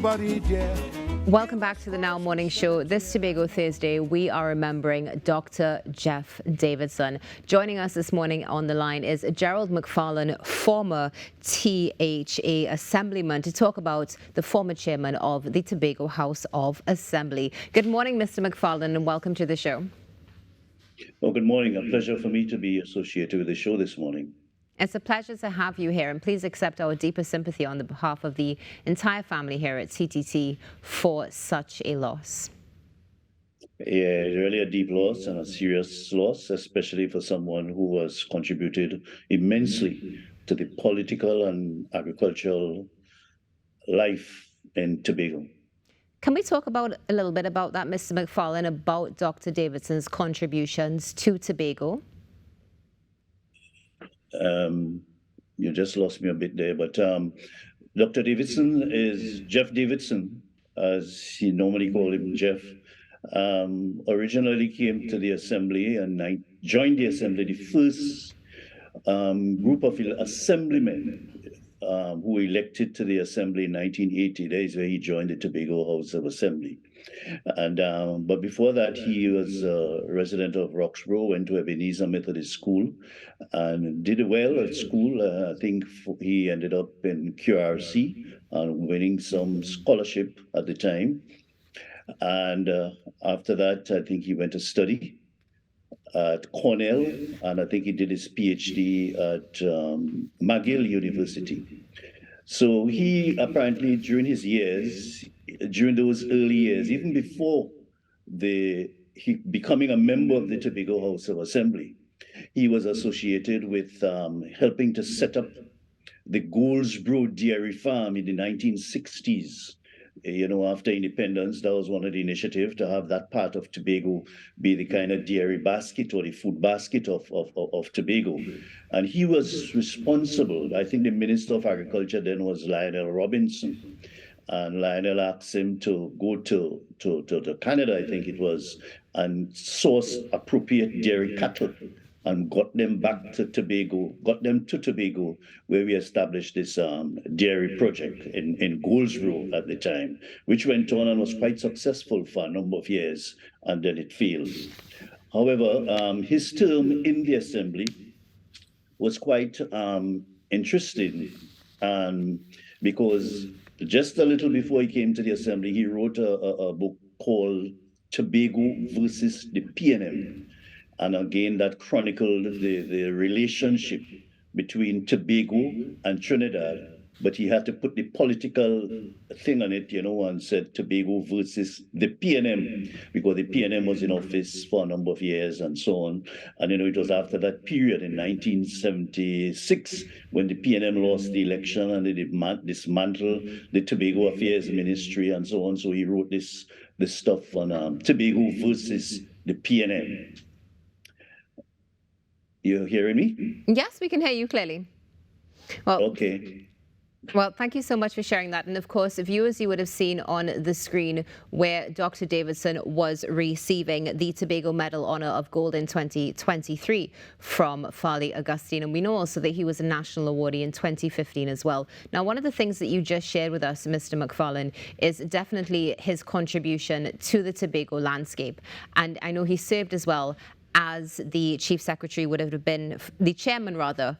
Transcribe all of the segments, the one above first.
somebody there. Welcome back to the Now Morning Show. This Tobago Thursday, we are remembering Dr. Jeff Davidson. Joining us this morning on the line is Gerald MacFarlane, former THA Assemblyman, to talk about the former chairman of the Tobago House of Assembly. Good morning, Mr. MacFarlane, and welcome to the show. Well, good morning. A pleasure for me to be associated with the show this morning. It's a pleasure to have you here, and please accept our deepest sympathy on the behalf of the entire family here at CTT for such a loss. Yeah, really a deep loss and a serious loss, especially for someone who has contributed immensely to the political and agricultural life in Tobago. Can we talk about a little bit about that, Mr. MacFarlane, about Dr. Davidson's contributions to Tobago? You just lost me a bit there, but Dr. Davidson is Jeff Davidson, as he normally called him, Jeff. Originally came to the assembly, and I joined the assembly, the first group of assemblymen who elected to the assembly in 1980. That is where he joined the Tobago House of Assembly. And but before that, he was a resident of Roxborough, went to Ebenezer Methodist School, and did well at school. I think he ended up in QRC and winning some scholarship at the time. And after that, I think he went to study at Cornell, and I think he did his PhD at McGill University. So he apparently, during those early years, even before he becoming a member of the Tobago House of Assembly, he was associated with helping to set up the Goldsboro Dairy Farm in the 1960s. You know, after independence, that was one of the initiatives to have that part of Tobago be the kind of dairy basket or the food basket of Tobago. And he was responsible. I think the Minister of Agriculture then was Lionel Robinson. And Lionel asked him to go to Canada, I think it was, and source appropriate dairy cattle, and got them to Tobago, where we established this dairy project in Goldsboro at the time, which went on and was quite successful for a number of years, and then it failed. However, his term in the assembly was quite interesting, because just a little before he came to the assembly, he wrote a book called Tobago versus the PNM. And again, that chronicled the relationship between Tobago and Trinidad. But he had to put the political thing on it, and said Tobago versus the PNM, because the PNM was in office for a number of years and so on. And, it was after that period in 1976 when the PNM lost the election and they dismantled the Tobago Affairs Ministry and so on. So he wrote this stuff on Tobago versus the PNM. You hearing me? Yes, we can hear you clearly. Well, okay. Well, thank you so much for sharing that. And of course, viewers, you would have seen on the screen where Dr. Davidson was receiving the Tobago Medal Honor of Gold in 2023 from Farley Augustine. And we know also that he was a national awardee in 2015 as well. Now, one of the things that you just shared with us, Mr. MacFarlane, is definitely his contribution to the Tobago landscape. And I know he served as well as the chief secretary, would have been the chairman rather,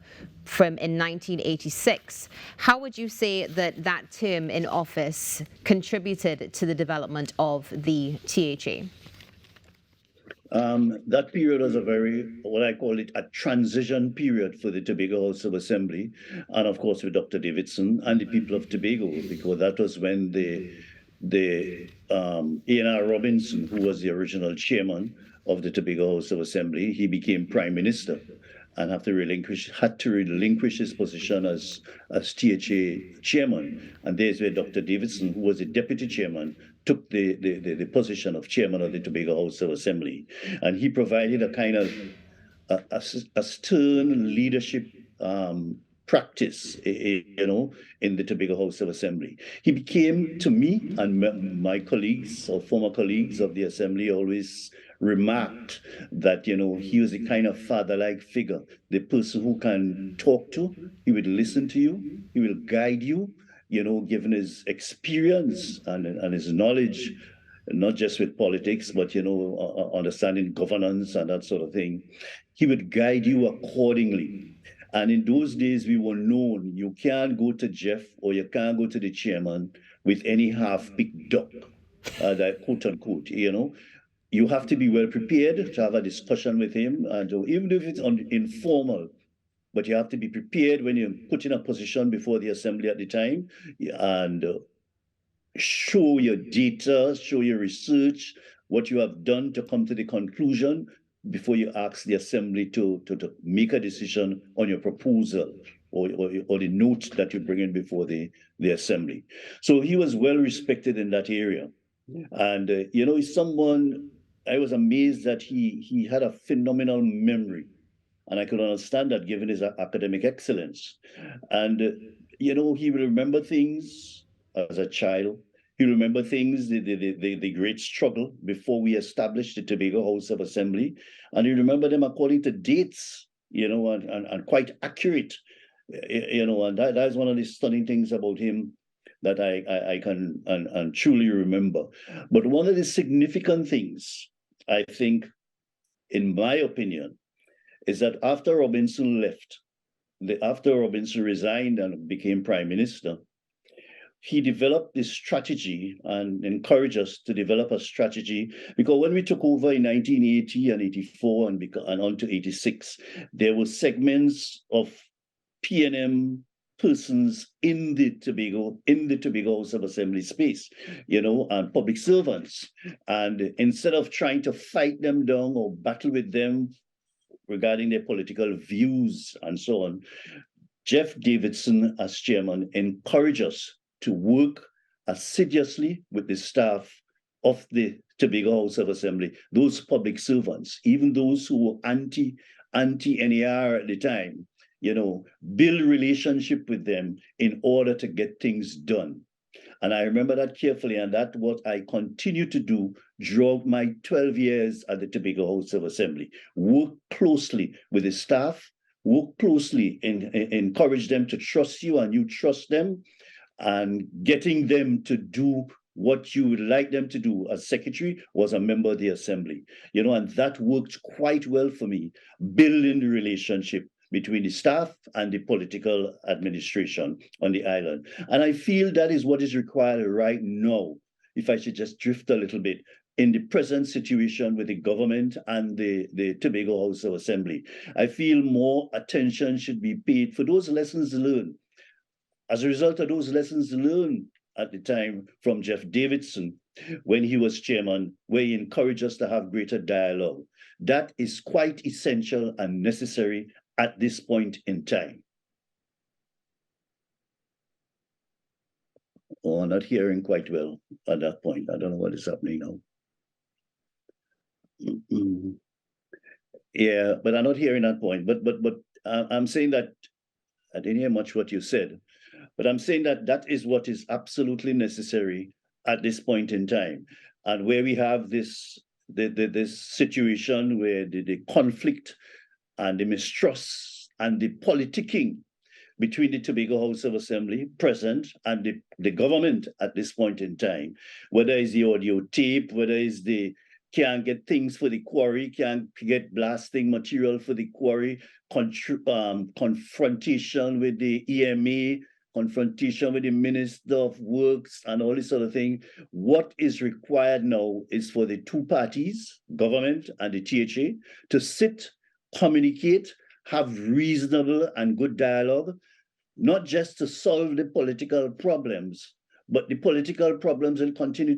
in 1986. How would you say that term in office contributed to the development of the THA? That period was what I call it, a transition period for the Tobago House of Assembly, and of course with Dr. Davidson and the people of Tobago, because that was when the A.N.R. Robinson, who was the original chairman of the Tobago House of Assembly, he became Prime Minister and had to relinquish his position as THA chairman. And there's where Dr. Davidson, who was the deputy chairman, took the position of chairman of the Tobago House of Assembly. And he provided a kind of a stern leadership practice, in the Tobago House of Assembly. He became, to me and my colleagues or former colleagues of the Assembly, always remarked that, he was a kind of father-like figure, the person who can talk to, he would listen to you, he will guide you, given his experience and his knowledge, not just with politics, but, understanding governance and that sort of thing, he would guide you accordingly. And in those days, we were known, you can't go to Jeff or you can't go to the chairman with any half-picked duck, that quote unquote, You have to be well prepared to have a discussion with him, and even if it's informal, but you have to be prepared when you're put in a position before the assembly at the time, and show your data, show your research, what you have done to come to the conclusion before you ask the assembly to make a decision on your proposal or the note that you bring in before the assembly. So he was well respected in that area. And, he's someone, I was amazed that he had a phenomenal memory. And I could understand that given his academic excellence. And, he will remember things as a child. He remember things, the great struggle before we established the Tobago House of Assembly. And he remember them according to dates, and quite accurate, and that's one of the stunning things about him that I can and truly remember. But one of the significant things, I think, in my opinion, is that after Robinson left, after Robinson resigned and became Prime Minister, he developed this strategy and encouraged us to develop a strategy, because when we took over in 1980 and 84 and on to 86, there were segments of PNM persons in the Tobago House of Assembly space, and public servants. And instead of trying to fight them down or battle with them regarding their political views and so on, Jeff Davidson, as chairman, encouraged us to work assiduously with the staff of the Tobago House of Assembly, those public servants, even those who were anti-NER at the time, build relationship with them in order to get things done. And I remember that carefully, and that's what I continue to do throughout my 12 years at the Tobago House of Assembly. Work closely with the staff, work closely and encourage them to trust you and you trust them, and getting them to do what you would like them to do as secretary was a member of the assembly. And that worked quite well for me, building the relationship between the staff and the political administration on the island. And I feel that is what is required right now, if I should just drift a little bit, in the present situation with the government and the Tobago House of Assembly. I feel more attention should be paid for those lessons learned. As a result of those lessons learned at the time from Jeff Davidson, when he was chairman, where he encouraged us to have greater dialogue, that is quite essential and necessary at this point in time. Oh, I'm not hearing quite well at that point. I don't know what is happening now. Yeah, but I'm not hearing that point. But I'm saying that I didn't hear much what you said. But I'm saying that that is what is absolutely necessary at this point in time, and where we have this situation where the conflict and the mistrust and the politicking between the Tobago House of Assembly present and the government at this point in time, whether it's the audio tape, whether it's the can't get things for the quarry, can't get blasting material for the quarry, confrontation with the EMA, confrontation with the Minister of Works and all this sort of thing. What is required now is for the two parties, government and the THA, to sit, communicate, have reasonable and good dialogue, not just to solve the political problems, but the political problems will continue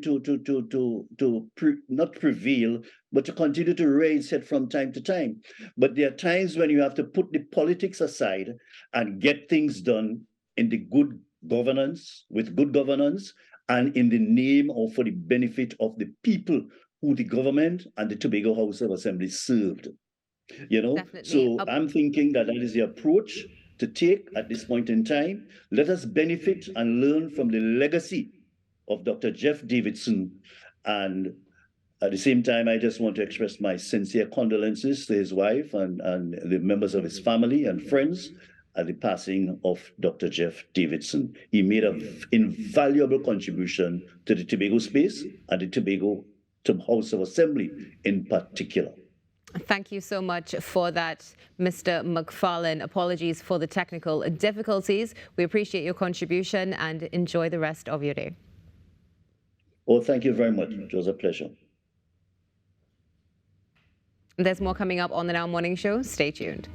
not prevail, but to continue to raise it from time to time. But there are times when you have to put the politics aside and get things done in the good governance, with good governance, and in the name or for the benefit of the people who the government and the Tobago House of Assembly served. Definitely. So I'm thinking that is the approach to take at this point in time. Let us benefit and learn from the legacy of Dr. Jeff Davidson. And at the same time, I just want to express my sincere condolences to his wife and the members of his family and friends at the passing of Dr. Jeff Davidson. He made an invaluable contribution to the Tobago space and the Tobago House of Assembly in particular. Thank you so much for that, Mr. MacFarlane. Apologies for the technical difficulties. We appreciate your contribution and enjoy the rest of your day. Oh, thank you very much. It was a pleasure. There's more coming up on the Now Morning Show. Stay tuned.